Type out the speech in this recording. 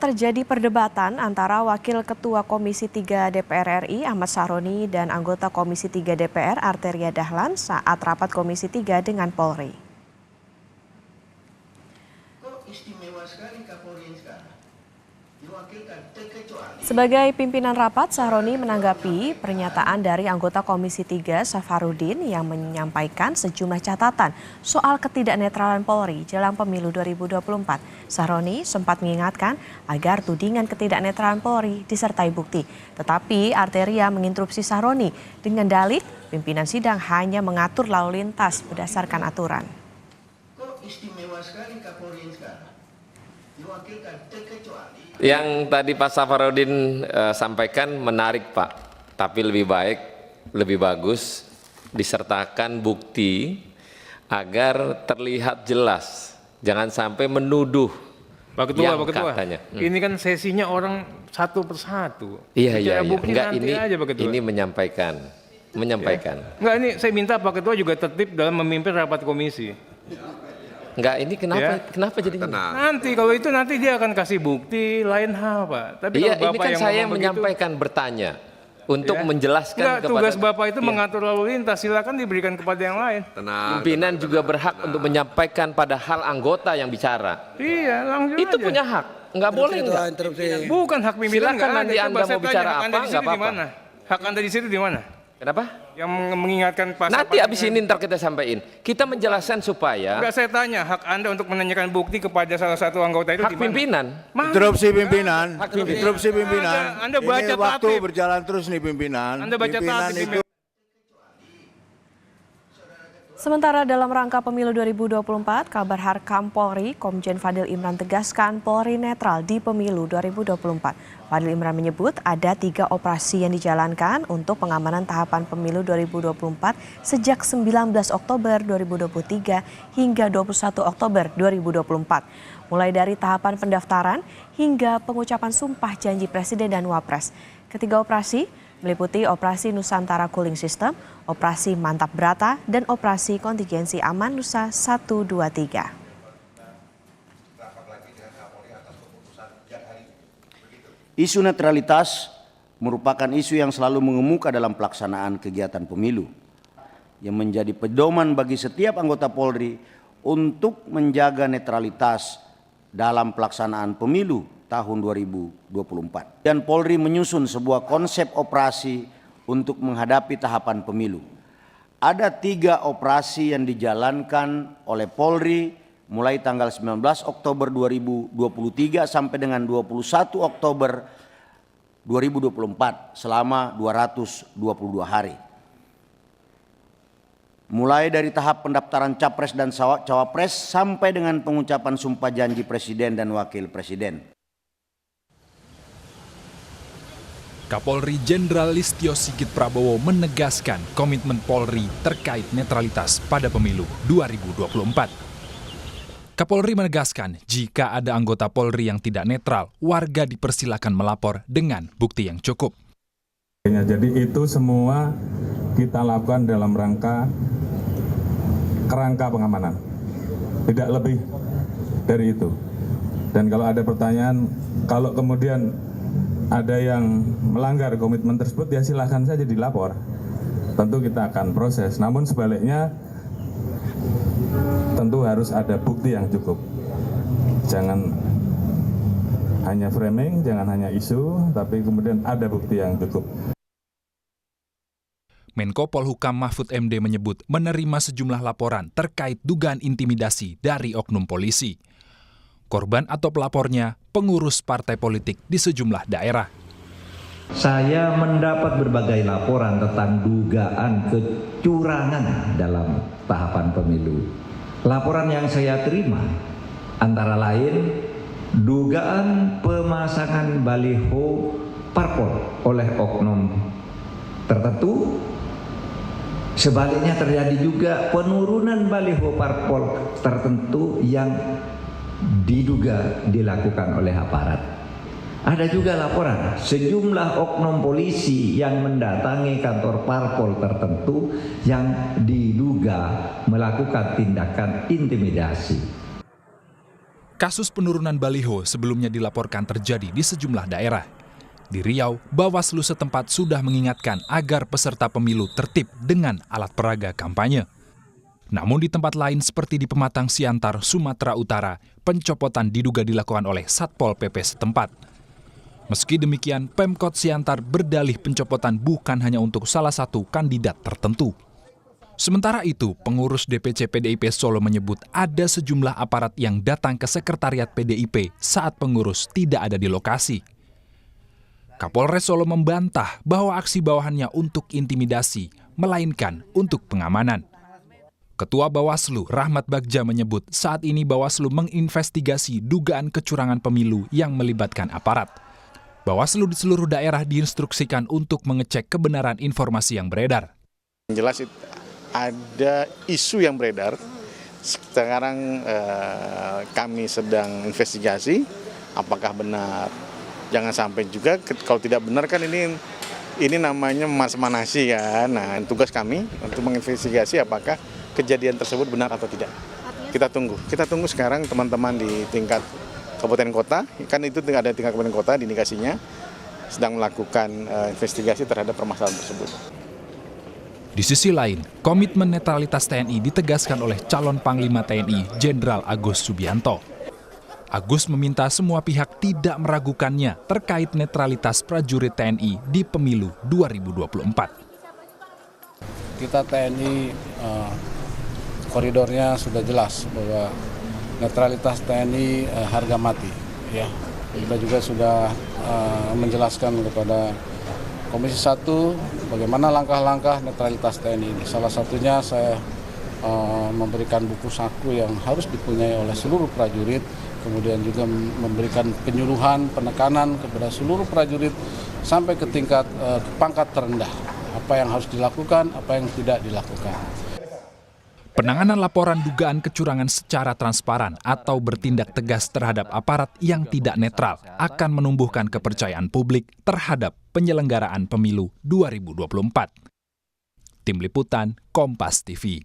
Terjadi perdebatan antara Wakil Ketua Komisi 3 DPR RI Ahmad Sahroni dan anggota Komisi 3 DPR Arteria Dahlan saat rapat Komisi 3 dengan Polri. Sebagai pimpinan rapat, Sahroni menanggapi pernyataan dari anggota Komisi 3 Safarudin yang menyampaikan sejumlah catatan soal ketidaknetralan Polri jelang pemilu 2024. Sahroni sempat mengingatkan agar tudingan ketidaknetralan Polri disertai bukti. Tetapi Arteria menginterupsi Sahroni dengan dalih pimpinan sidang hanya mengatur lalu lintas berdasarkan aturan. Kok istimewa sekali Kapolri sekarang? Diwakilkan terkecuali. Yang tadi Pak Safarudin sampaikan menarik Pak, tapi lebih baik, lebih bagus disertakan bukti agar terlihat jelas, jangan sampai menuduh. Pak Ketua, katanya. Ini kan sesinya orang satu persatu. Iya. Enggak, ini menyampaikan. Ya. Enggak, ini saya minta Pak Ketua juga tertib dalam memimpin rapat komisi. Enggak, ini kenapa jadi nanti kalau itu nanti dia akan kasih bukti lain hal Pak. Tapi iya, kalau Bapak ini kan yang saya menyampaikan bertanya untuk menjelaskan kepada tugas Bapak itu mengatur lalu lintas, silakan diberikan kepada yang lain. Pimpinan juga berhak untuk menyampaikan pada hal anggota yang bicara. Iya, langsung itu aja. punya hak, nggak boleh nggak? Bukan hak pimpinan. Silakan nanti Anda mau bicara apa nggak apa-apa. Hak Anda di situ di mana? Kenapa? Yang mengingatkan pasal. Nanti abis ini ntar kita sampaikan. Kita menjelaskan supaya. Enggak, saya tanya hak Anda untuk menanyakan bukti kepada salah satu anggota itu hak pimpinan. Interupsi pimpinan. Hak pimpinan. Interupsi pimpinan. Anda baca ini waktu tatip. berjalan terus nih pimpinan. Anda baca tatip. Sementara dalam rangka pemilu 2024, Kabar Harkam Polri, Komjen Fadil Imran tegaskan Polri netral di pemilu 2024. Fadil Imran menyebut ada 3 operasi yang dijalankan untuk pengamanan tahapan pemilu 2024 sejak 19 Oktober 2023 hingga 21 Oktober 2024. Mulai dari tahapan pendaftaran hingga pengucapan sumpah janji Presiden dan Wapres. Ketiga operasi meliputi Operasi Nusantara Cooling System, Operasi Mantap Brata, dan Operasi Kontingensi Aman Nusa 123. Isu netralitas merupakan isu yang selalu mengemuka dalam pelaksanaan kegiatan pemilu, yang menjadi pedoman bagi setiap anggota Polri untuk menjaga netralitas dalam pelaksanaan pemilu tahun 2024. Dan Polri menyusun sebuah konsep operasi untuk menghadapi tahapan pemilu. Ada 3 operasi yang dijalankan oleh Polri mulai tanggal 19 Oktober 2023 sampai dengan 21 Oktober 2024 selama 222 hari. Mulai dari tahap pendaftaran Capres dan Cawapres sampai dengan pengucapan sumpah janji Presiden dan Wakil Presiden. Kapolri Jenderal Listio Sigit Prabowo menegaskan komitmen Polri terkait netralitas pada pemilu 2024. Kapolri menegaskan jika ada anggota Polri yang tidak netral, warga dipersilakan melapor dengan bukti yang cukup. Jadi itu semua kita lakukan dalam kerangka pengamanan, tidak lebih dari itu. Dan kalau ada pertanyaan, kalau kemudian ada yang melanggar komitmen tersebut, ya silahkan saja dilapor. Tentu kita akan proses, namun sebaliknya tentu harus ada bukti yang cukup. Jangan hanya framing, jangan hanya isu, tapi kemudian ada bukti yang cukup. Menko Polhukam Mahfud MD menyebut menerima sejumlah laporan terkait dugaan intimidasi dari oknum polisi. Korban atau pelapornya pengurus partai politik di sejumlah daerah. Saya mendapat berbagai laporan tentang dugaan kecurangan dalam tahapan pemilu. Laporan yang saya terima antara lain dugaan pemasangan baliho parpol oleh oknum tertentu. Sebaliknya terjadi juga penurunan baliho parpol tertentu yang diduga dilakukan oleh aparat. Ada juga laporan sejumlah oknum polisi yang mendatangi kantor parpol tertentu yang diduga melakukan tindakan intimidasi. Kasus penurunan baliho sebelumnya dilaporkan terjadi di sejumlah daerah. Di Riau, Bawaslu setempat sudah mengingatkan agar peserta pemilu tertib dengan alat peraga kampanye. Namun di tempat lain seperti di Pematang Siantar, Sumatera Utara, pencopotan diduga dilakukan oleh Satpol PP setempat. Meski demikian, Pemkot Siantar berdalih pencopotan bukan hanya untuk salah satu kandidat tertentu. Sementara itu, pengurus DPC PDIP Solo menyebut ada sejumlah aparat yang datang ke sekretariat PDIP saat pengurus tidak ada di lokasi. Kapolres Solo membantah bahwa aksi bawahannya untuk intimidasi, melainkan untuk pengamanan. Ketua Bawaslu, Rahmat Bagja menyebut saat ini Bawaslu menginvestigasi dugaan kecurangan pemilu yang melibatkan aparat. Bawaslu di seluruh daerah diinstruksikan untuk mengecek kebenaran informasi yang beredar. Jelas ada isu yang beredar, sekarang kami sedang investigasi apakah benar. Jangan sampai juga kalau tidak benar kan ini namanya manas-manasi kan. Nah, tugas kami untuk menginvestigasi apakah kejadian tersebut benar atau tidak. Kita tunggu sekarang teman-teman di tingkat kabupaten kota, kan itu ada tingkat kabupaten kota di indikasinya sedang melakukan investigasi terhadap permasalahan tersebut. Di sisi lain, komitmen netralitas TNI ditegaskan oleh calon Panglima TNI Jenderal Agus Subianto. Agus meminta semua pihak tidak meragukannya terkait netralitas prajurit TNI di pemilu 2024. Kita TNI koridornya sudah jelas bahwa netralitas TNI harga mati. Ya, kita juga sudah menjelaskan kepada Komisi 1 bagaimana langkah-langkah netralitas TNI ini. Salah satunya saya memberikan buku saku yang harus dipunyai oleh seluruh prajurit, kemudian juga memberikan penyuluhan, penekanan kepada seluruh prajurit sampai ke tingkat pangkat terendah. Apa yang harus dilakukan, apa yang tidak dilakukan. Penanganan laporan dugaan kecurangan secara transparan atau bertindak tegas terhadap aparat yang tidak netral akan menumbuhkan kepercayaan publik terhadap penyelenggaraan pemilu 2024. Tim Liputan, Kompas TV.